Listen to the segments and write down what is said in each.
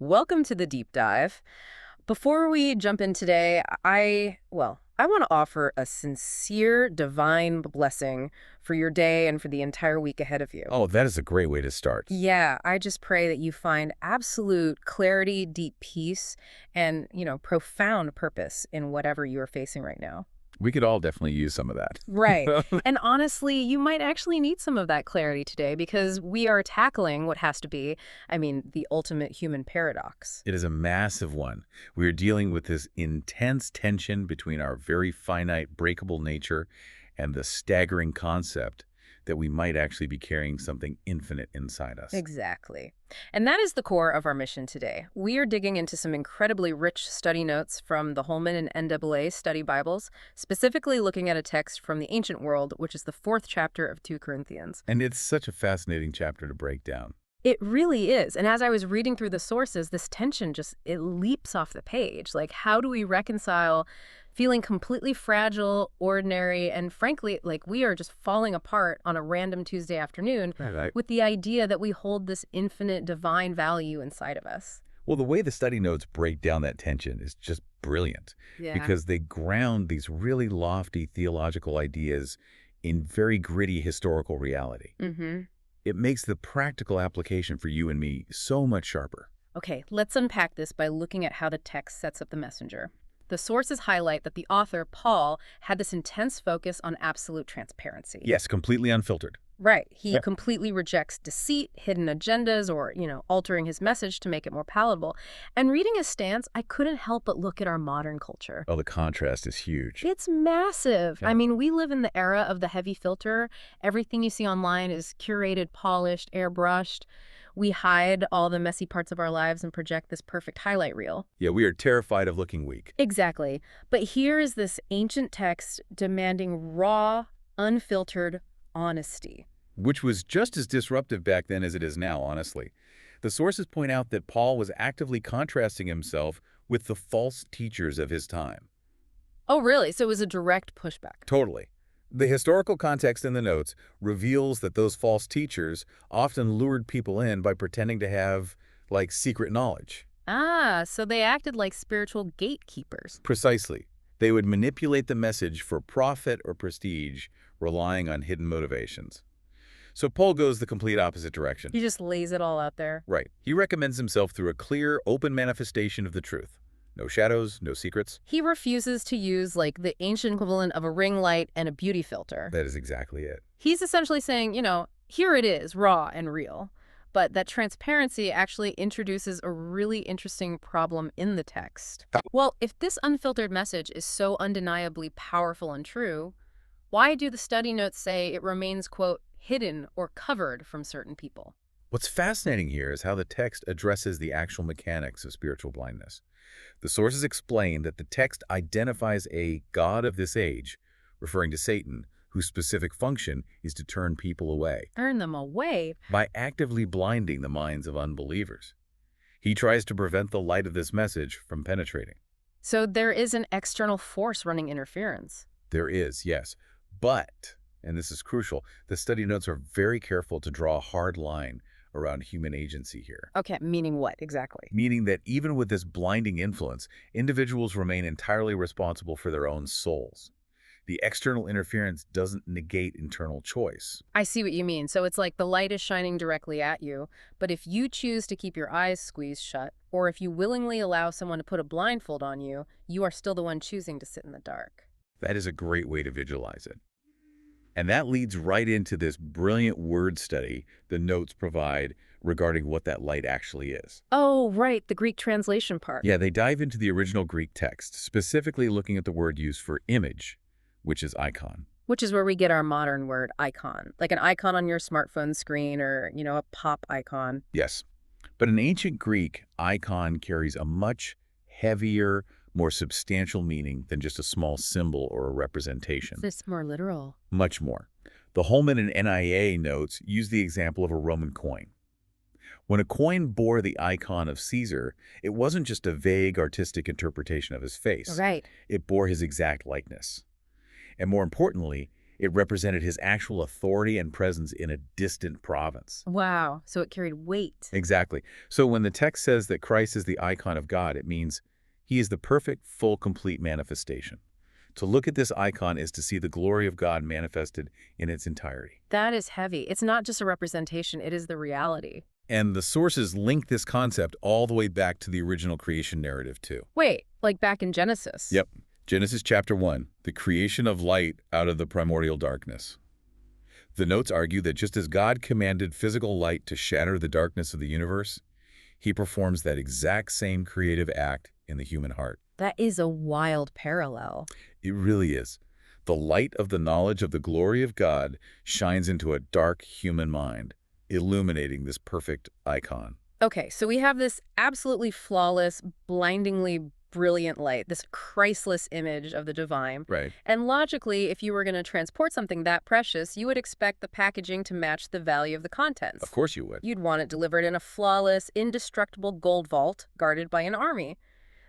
Welcome to the deep dive. Before we jump in today, I want to offer a sincere divine blessing for your day and for the entire week ahead of you. Oh, that is a great way to start. Yeah, I just pray that you find absolute clarity, deep peace, and, profound purpose in whatever you are facing right now. We could all definitely use some of that. Right. And honestly, you might actually need some of that clarity today because we are tackling what has to be, the ultimate human paradox. It is a massive one. We are dealing with this intense tension between our very finite, breakable nature and the staggering concept that we might actually be carrying something infinite inside us. Exactly. And that is the core of our mission today. We are digging into some incredibly rich study notes from the Holman and NAA study Bibles, specifically looking at a text from the ancient world, which is the 4th chapter of 2 Corinthians. And it's such a fascinating chapter to break down. It really is. And as I was reading through the sources, this tension it leaps off the page. Like, how do we reconcile feeling completely fragile, ordinary, and frankly, like we are just falling apart on a random Tuesday afternoon Right. with the idea that we hold this infinite divine value inside of us? Well, the way the study notes break down that tension is just brilliant Yeah. because they ground these really lofty theological ideas in very gritty historical reality. Mm-hmm. It makes the practical application for you and me so much sharper. Okay, let's unpack this by looking at how the text sets up the messenger. The sources highlight that the author, Paul, had this intense focus on absolute transparency. Yes, completely unfiltered. Right. He Yeah. completely rejects deceit, hidden agendas, or, altering his message to make it more palatable. And reading his stance, I couldn't help but look at our modern culture. Oh, the contrast is huge. It's massive. Yeah. We live in the era of the heavy filter. Everything you see online is curated, polished, airbrushed. We hide all the messy parts of our lives and project this perfect highlight reel. Yeah, we are terrified of looking weak. Exactly. But here is this ancient text demanding raw, unfiltered honesty. Which was just as disruptive back then as it is now, honestly. The sources point out that Paul was actively contrasting himself with the false teachers of his time. Oh, really? So it was a direct pushback. Totally. The historical context in the notes reveals that those false teachers often lured people in by pretending to have, secret knowledge. Ah, so they acted like spiritual gatekeepers. Precisely. They would manipulate the message for profit or prestige, relying on hidden motivations. So Paul goes the complete opposite direction. He just lays it all out there. Right. He recommends himself through a clear, open manifestation of the truth. No shadows, no secrets. He refuses to use, the ancient equivalent of a ring light and a beauty filter. That is exactly it. He's essentially saying, here it is, raw and real. But that transparency actually introduces a really interesting problem in the text. Well, if this unfiltered message is so undeniably powerful and true, why do the study notes say it remains, quote, hidden or covered from certain people? What's fascinating here is how the text addresses the actual mechanics of spiritual blindness. The sources explain that the text identifies a god of this age, referring to Satan, whose specific function is to turn people away Turn them away? by actively blinding the minds of unbelievers. He tries to prevent the light of this message from penetrating. So there is an external force running interference. There is, yes, but, and this is crucial, the study notes are very careful to draw a hard line around human agency here. Okay, meaning what exactly? Meaning that even with this blinding influence, individuals remain entirely responsible for their own souls. The external interference doesn't negate internal choice. I see what you mean. So it's like the light is shining directly at you, but if you choose to keep your eyes squeezed shut, or if you willingly allow someone to put a blindfold on you, you are still the one choosing to sit in the dark. That is a great way to visualize it. And that leads right into this brilliant word study the notes provide regarding what that light actually is. Oh, right, the Greek translation part. Yeah, they dive into the original Greek text, specifically looking at the word used for image, which is icon. Which is where we get our modern word icon, like an icon on your smartphone screen or, a pop icon. Yes. But in ancient Greek, icon carries a much heavier, more substantial meaning than just a small symbol or a representation. It's more literal. Much more. The Holman and NIA notes use the example of a Roman coin. When a coin bore the icon of Caesar, it wasn't just a vague artistic interpretation of his face. Right. It bore his exact likeness. And more importantly, It represented his actual authority and presence in a distant province. Wow, so it carried weight. Exactly. So when the text says that Christ is the icon of God, it means he is the perfect, full, complete manifestation. To look at this icon is to see the glory of God manifested in its entirety. That is heavy. It's not just a representation, it is the reality. And the sources link this concept all the way back to the original creation narrative, too. Wait, like back in Genesis? Yep. Genesis chapter 1, the creation of light out of the primordial darkness. The notes argue that just as God commanded physical light to shatter the darkness of the universe, he performs that exact same creative act in the human heart. That is a wild parallel. It really is. The light of the knowledge of the glory of God shines into a dark human mind, illuminating this perfect icon. Okay, so we have this absolutely flawless, blindingly brilliant light, this Christless image of the divine. Right. And logically, if you were going to transport something that precious, you would expect the packaging to match the value of the contents. Of course you would. You'd want it delivered in a flawless, indestructible gold vault guarded by an army.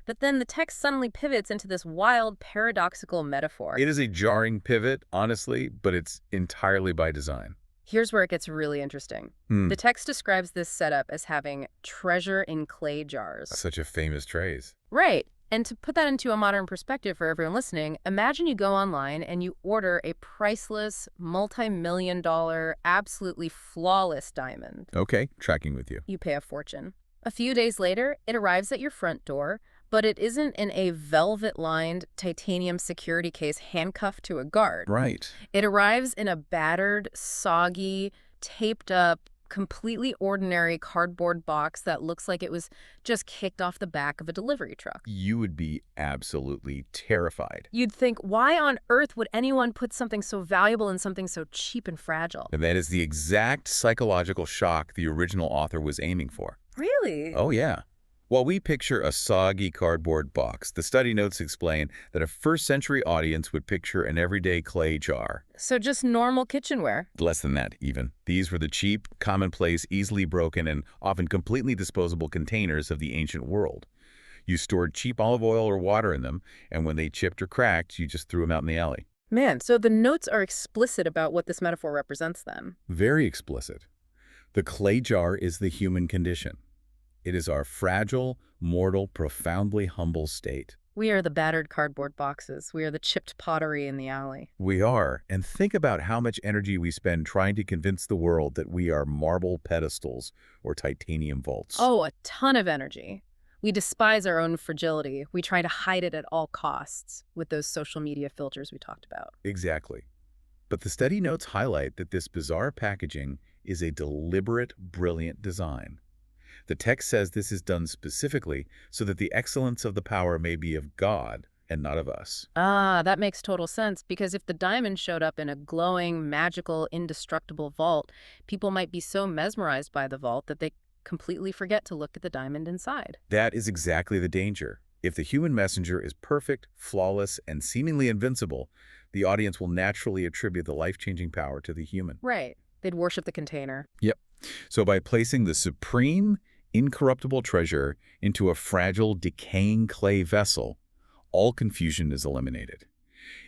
But then the text suddenly pivots into this wild, paradoxical metaphor. It is a jarring pivot, honestly, but it's entirely by design. Here's where it gets really interesting. The text describes this setup as having treasure in clay jars. Such a famous phrase. Right. And to put that into a modern perspective for everyone listening, imagine you go online and you order a priceless, multi-million-dollar, absolutely flawless diamond. Okay, tracking with you. You pay a fortune. A few days later, it arrives at your front door, but it isn't in a velvet-lined titanium security case handcuffed to a guard. Right. It arrives in a battered, soggy, taped-up, completely ordinary cardboard box that looks like it was just kicked off the back of a delivery truck. You would be absolutely terrified. You'd think, why on earth would anyone put something so valuable in something so cheap and fragile? And that is the exact psychological shock the original author was aiming for. Really? Oh, yeah. While we picture a soggy cardboard box, the study notes explain that a first-century audience would picture an everyday clay jar. So just normal kitchenware? Less than that, even. These were the cheap, commonplace, easily broken, and often completely disposable containers of the ancient world. You stored cheap olive oil or water in them, and when they chipped or cracked, you just threw them out in the alley. Man, so the notes are explicit about what this metaphor represents then. Very explicit. The clay jar is the human condition. It is our fragile, mortal, profoundly humble state. We are the battered cardboard boxes. We are the chipped pottery in the alley. We are, and think about how much energy we spend trying to convince the world that we are marble pedestals or titanium vaults. Oh, a ton of energy. We despise our own fragility. We try to hide it at all costs with those social media filters we talked about. Exactly. But the study notes highlight that this bizarre packaging is a deliberate, brilliant design. The text says this is done specifically so that the excellence of the power may be of God and not of us. Ah, that makes total sense, because if the diamond showed up in a glowing, magical, indestructible vault, people might be so mesmerized by the vault that they completely forget to look at the diamond inside. That is exactly the danger. If the human messenger is perfect, flawless, and seemingly invincible, the audience will naturally attribute the life-changing power to the human. Right. They'd worship the container. Yep. So by placing the supreme, incorruptible treasure into a fragile, decaying clay vessel, all confusion is eliminated.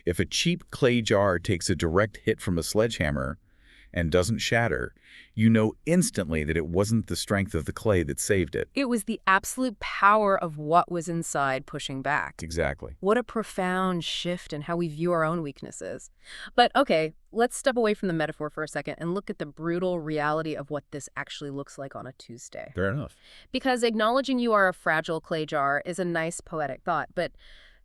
If a cheap clay jar takes a direct hit from a sledgehammer and doesn't shatter, you know instantly that it wasn't the strength of the clay that saved it. It was the absolute power of what was inside pushing back. Exactly. What a profound shift in how we view our own weaknesses. But okay, let's step away from the metaphor for a second and look at the brutal reality of what this actually looks like on a Tuesday. Fair enough. Because acknowledging you are a fragile clay jar is a nice poetic thought, but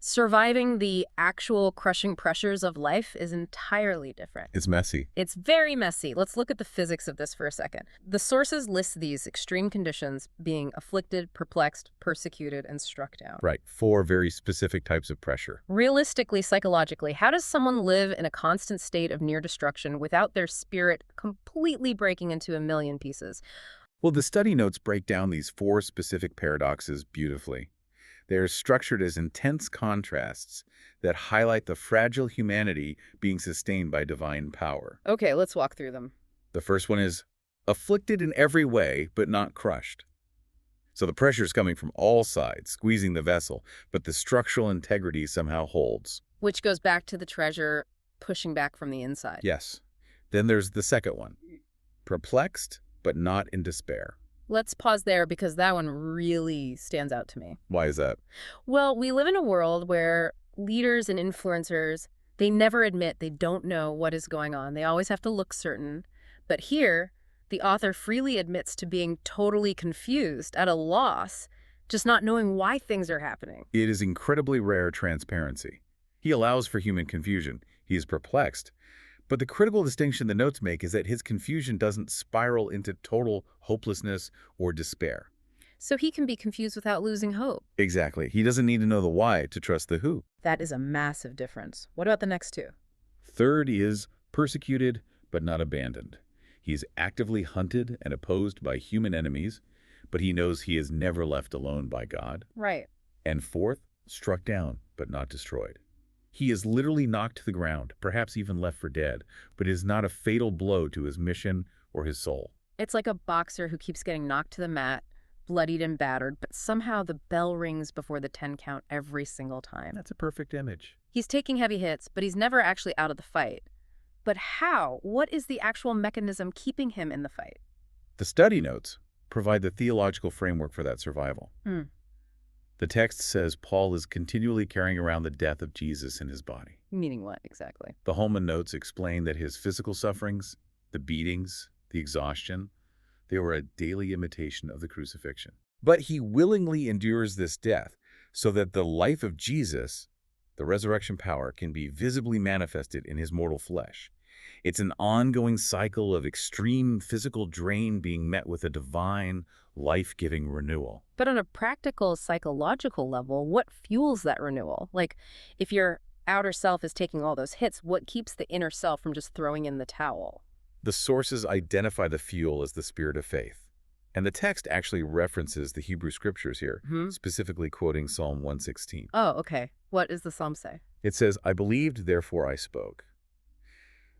surviving the actual crushing pressures of life is entirely different. It's messy. It's very messy. Let's look at the physics of this for a second. The sources list these extreme conditions being afflicted, perplexed, persecuted, and struck down. Right. 4 very specific types of pressure. Realistically, psychologically, how does someone live in a constant state of near destruction without their spirit completely breaking into a million pieces? Well, the study notes break down these 4 specific paradoxes beautifully. They are structured as intense contrasts that highlight the fragile humanity being sustained by divine power. Okay, let's walk through them. The first one is afflicted in every way, but not crushed. So the pressure is coming from all sides, squeezing the vessel, but the structural integrity somehow holds. Which goes back to the treasure pushing back from the inside. Yes. Then there's the second one. Perplexed, but not in despair. Let's pause there because that one really stands out to me. Why is that? Well, we live in a world where leaders and influencers, they never admit they don't know what is going on. They always have to look certain. But here, the author freely admits to being totally confused, at a loss, just not knowing why things are happening. It is incredibly rare transparency. He allows for human confusion. He is perplexed. But the critical distinction the notes make is that his confusion doesn't spiral into total hopelessness or despair. So he can be confused without losing hope. Exactly. He doesn't need to know the why to trust the who. That is a massive difference. What about the next two? Third is persecuted but not abandoned. He is actively hunted and opposed by human enemies, but he knows he is never left alone by God. Right. And fourth, struck down but not destroyed. He is literally knocked to the ground, perhaps even left for dead, but it is not a fatal blow to his mission or his soul. It's like a boxer who keeps getting knocked to the mat, bloodied and battered, but somehow the bell rings before the 10 count every single time. That's a perfect image. He's taking heavy hits, but he's never actually out of the fight. But how? What is the actual mechanism keeping him in the fight? The study notes provide the theological framework for that survival. The text says Paul is continually carrying around the death of Jesus in his body. Meaning what, exactly? The Holman notes explain that his physical sufferings, the beatings, the exhaustion, they were a daily imitation of the crucifixion. But he willingly endures this death so that the life of Jesus, the resurrection power, can be visibly manifested in his mortal flesh. It's an ongoing cycle of extreme physical drain being met with a divine, life-giving renewal. But on a practical, psychological level, what fuels that renewal? Like, if your outer self is taking all those hits, what keeps the inner self from just throwing in the towel? The sources identify the fuel as the spirit of faith. And the text actually references the Hebrew scriptures here, specifically quoting Psalm 116. Oh, okay. What does the psalm say? It says, "I believed, therefore I spoke."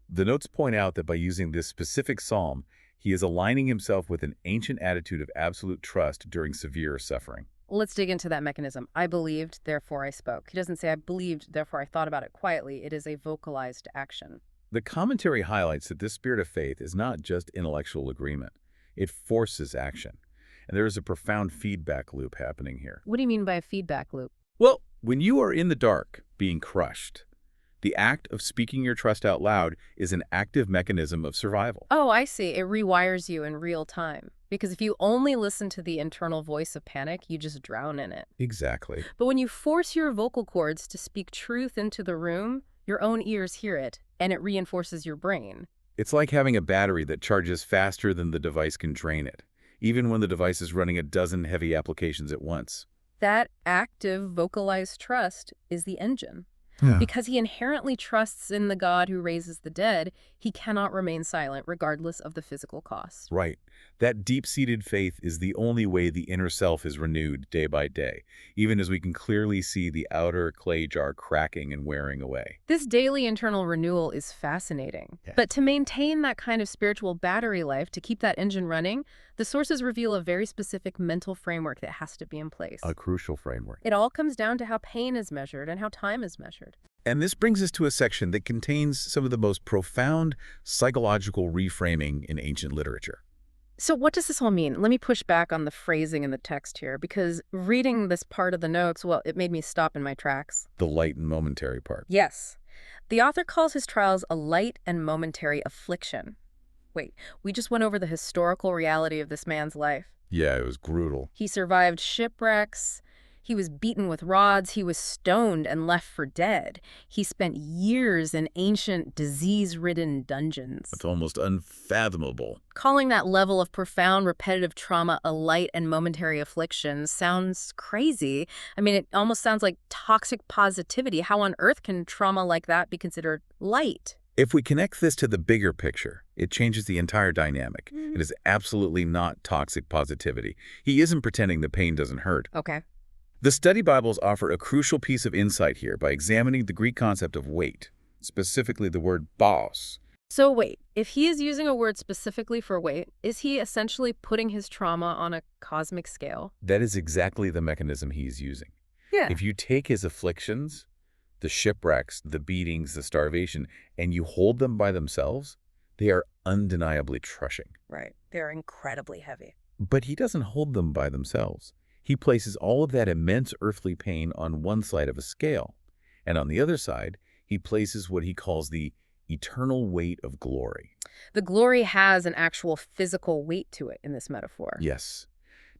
The notes point out that by using this specific psalm, he is aligning himself with an ancient attitude of absolute trust during severe suffering. Let's dig into that mechanism. I believed, therefore I spoke. He doesn't say I believed, therefore I thought about it quietly. It is a vocalized action. The commentary highlights that this spirit of faith is not just intellectual agreement. It forces action. And there is a profound feedback loop happening here. What do you mean by a feedback loop? Well, when you are in the dark, being crushed, the act of speaking your trust out loud is an active mechanism of survival. Oh, I see. It rewires you in real time. Because if you only listen to the internal voice of panic, you just drown in it. Exactly. But when you force your vocal cords to speak truth into the room, your own ears hear it, and it reinforces your brain. It's like having a battery that charges faster than the device can drain it, even when the device is running a dozen heavy applications at once. That active, vocalized trust is the engine. Because he inherently trusts in the God who raises the dead, he cannot remain silent regardless of the physical cost. Right. That deep-seated faith is the only way the inner self is renewed day by day, even as we can clearly see the outer clay jar cracking and wearing away. This daily internal renewal is fascinating. Yeah. But to maintain that kind of spiritual battery life, to keep that engine running, the sources reveal a very specific mental framework that has to be in place. A crucial framework. It all comes down to how pain is measured and how time is measured. And this brings us to a section that contains some of the most profound psychological reframing in ancient literature. So what does this all mean? Let me push back on the phrasing in the text here, because reading this part of the notes, well, it made me stop in my tracks. The light and momentary part. Yes. The author calls his trials a light and momentary affliction. Wait, we just went over the historical reality of this man's life. Yeah, it was brutal. He survived shipwrecks. He was beaten with rods. He was stoned and left for dead. He spent years in ancient, disease-ridden dungeons. It's almost unfathomable. Calling that level of profound, repetitive trauma a light and momentary affliction sounds crazy. I mean, it almost sounds like toxic positivity. How on earth can trauma like that be considered light? If we connect this to the bigger picture, it changes the entire dynamic. It is absolutely not toxic positivity. He isn't pretending the pain doesn't hurt. Okay. The study Bibles offer a crucial piece of insight here by examining the Greek concept of weight, specifically the word baos. So wait, if he is using a word specifically for weight, is he essentially putting his trauma on a cosmic scale? That is exactly the mechanism he is using. Yeah. If you take his afflictions, the shipwrecks, the beatings, the starvation, and you hold them by themselves, they are undeniably crushing. Right. They're incredibly heavy. But he doesn't hold them by themselves. He places all of that immense earthly pain on one side of a scale, and on the other side, he places what he calls the eternal weight of glory. The glory has an actual physical weight to it in this metaphor. Yes.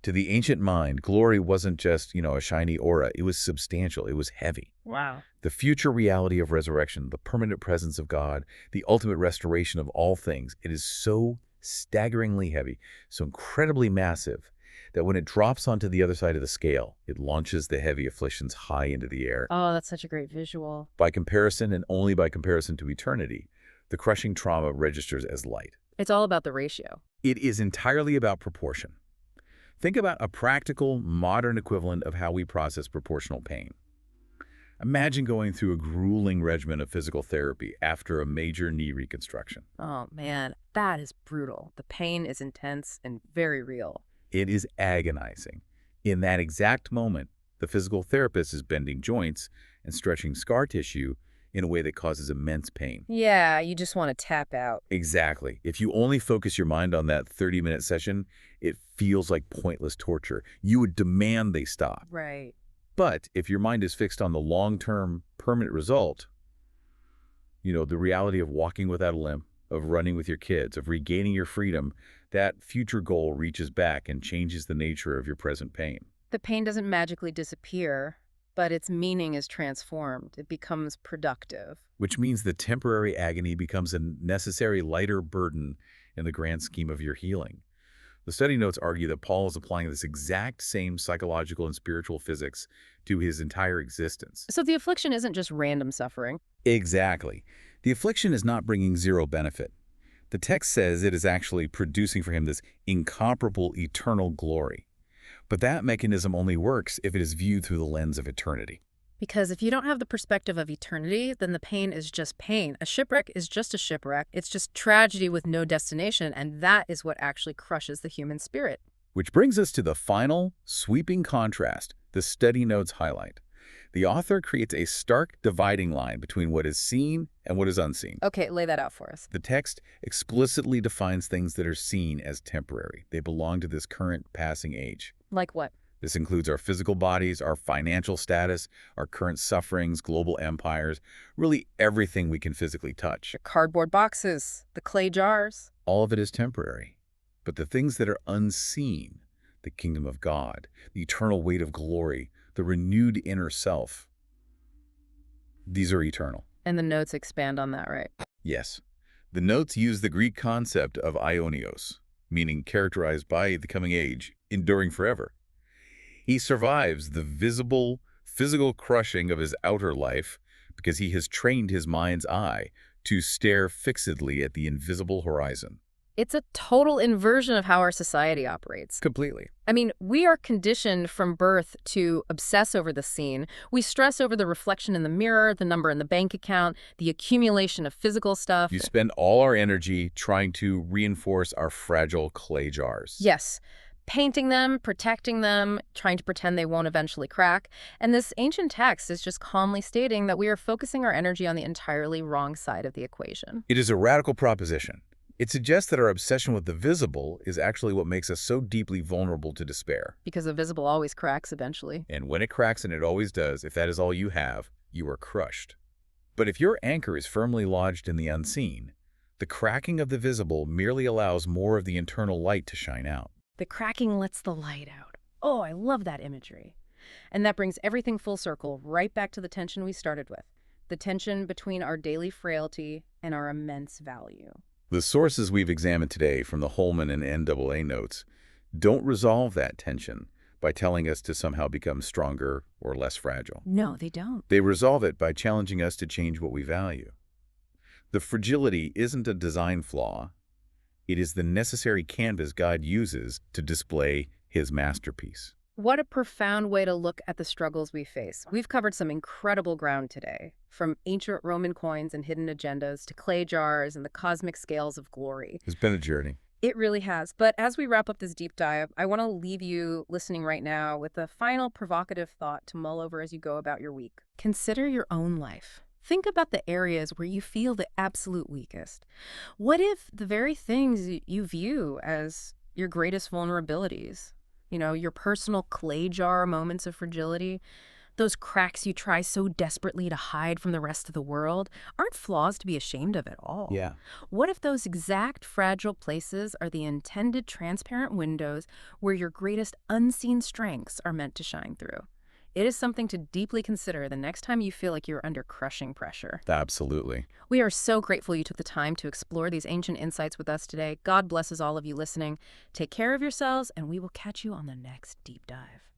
To the ancient mind, glory wasn't just, a shiny aura. It was substantial. It was heavy. Wow. The future reality of resurrection, the permanent presence of God, the ultimate restoration of all things, it is so staggeringly heavy, so incredibly massive, that when it drops onto the other side of the scale, it launches the heavy afflictions high into the air. Oh, that's such a great visual. By comparison, and only by comparison to eternity, the crushing trauma registers as light. It's all about the ratio. It is entirely about proportion. Think about a practical, modern equivalent of how we process proportional pain. Imagine going through a grueling regimen of physical therapy after a major knee reconstruction. Oh, man, that is brutal. The pain is intense and very real. It is agonizing. In that exact moment, the physical therapist is bending joints and stretching scar tissue in a way that causes immense pain. Yeah, you just want to tap out. Exactly. If you only focus your mind on that 30-minute session, it feels like pointless torture. You would demand they stop. Right. But if your mind is fixed on the long-term permanent result, the reality of walking without a limp, of running with your kids, of regaining your freedom, that future goal reaches back and changes the nature of your present pain. The pain doesn't magically disappear, but its meaning is transformed. It becomes productive. Which means the temporary agony becomes a necessary lighter burden in the grand scheme of your healing. The study notes argue that Paul is applying this exact same psychological and spiritual physics to his entire existence. So the affliction isn't just random suffering. Exactly. The affliction is not bringing zero benefit. The text says it is actually producing for him this incomparable eternal glory. But that mechanism only works if it is viewed through the lens of eternity. Because if you don't have the perspective of eternity, then the pain is just pain. A shipwreck is just a shipwreck. It's just tragedy with no destination, and that is what actually crushes the human spirit. Which brings us to the final, sweeping contrast the study notes highlight. The author creates a stark dividing line between what is seen and what is unseen. Okay, lay that out for us. The text explicitly defines things that are seen as temporary. They belong to this current passing age. Like what? This includes our physical bodies, our financial status, our current sufferings, global empires, really everything we can physically touch. The cardboard boxes, the clay jars. All of it is temporary. But the things that are unseen, the kingdom of God, the eternal weight of glory, the renewed inner self, these are eternal. And the notes expand on that, right? Yes. The notes use the Greek concept of aionios, meaning characterized by the coming age, enduring forever. He survives the visible, physical crushing of his outer life because he has trained his mind's eye to stare fixedly at the invisible horizon. It's a total inversion of how our society operates. Completely. I mean, we are conditioned from birth to obsess over the seen. We stress over the reflection in the mirror, the number in the bank account, the accumulation of physical stuff. You spend all our energy trying to reinforce our fragile clay jars. Yes. Painting them, protecting them, trying to pretend they won't eventually crack. And this ancient text is just calmly stating that we are focusing our energy on the entirely wrong side of the equation. It is a radical proposition. It suggests that our obsession with the visible is actually what makes us so deeply vulnerable to despair. Because the visible always cracks eventually. And when it cracks, and it always does, if that is all you have, you are crushed. But if your anchor is firmly lodged in the unseen, the cracking of the visible merely allows more of the internal light to shine out. The cracking lets the light out. Oh, I love that imagery. And that brings everything full circle right back to the tension we started with. The tension between our daily frailty and our immense value. The sources we've examined today from the Holman and NAA notes don't resolve that tension by telling us to somehow become stronger or less fragile. No, they don't. They resolve it by challenging us to change what we value. The fragility isn't a design flaw. It is the necessary canvas God uses to display his masterpiece. What a profound way to look at the struggles we face. We've covered some incredible ground today, from ancient Roman coins and hidden agendas to clay jars and the cosmic scales of glory. It's been a journey. It really has. But as we wrap up this deep dive, I want to leave you listening right now with a final provocative thought to mull over as you go about your week. Consider your own life. Think about the areas where you feel the absolute weakest. What if the very things you view as your greatest vulnerabilities, your personal clay jar moments of fragility, those cracks you try so desperately to hide from the rest of the world, aren't flaws to be ashamed of at all? Yeah. What if those exact fragile places are the intended transparent windows where your greatest unseen strengths are meant to shine through? It is something to deeply consider the next time you feel like you're under crushing pressure. Absolutely. We are so grateful you took the time to explore these ancient insights with us today. God blesses all of you listening. Take care of yourselves, and we will catch you on the next deep dive.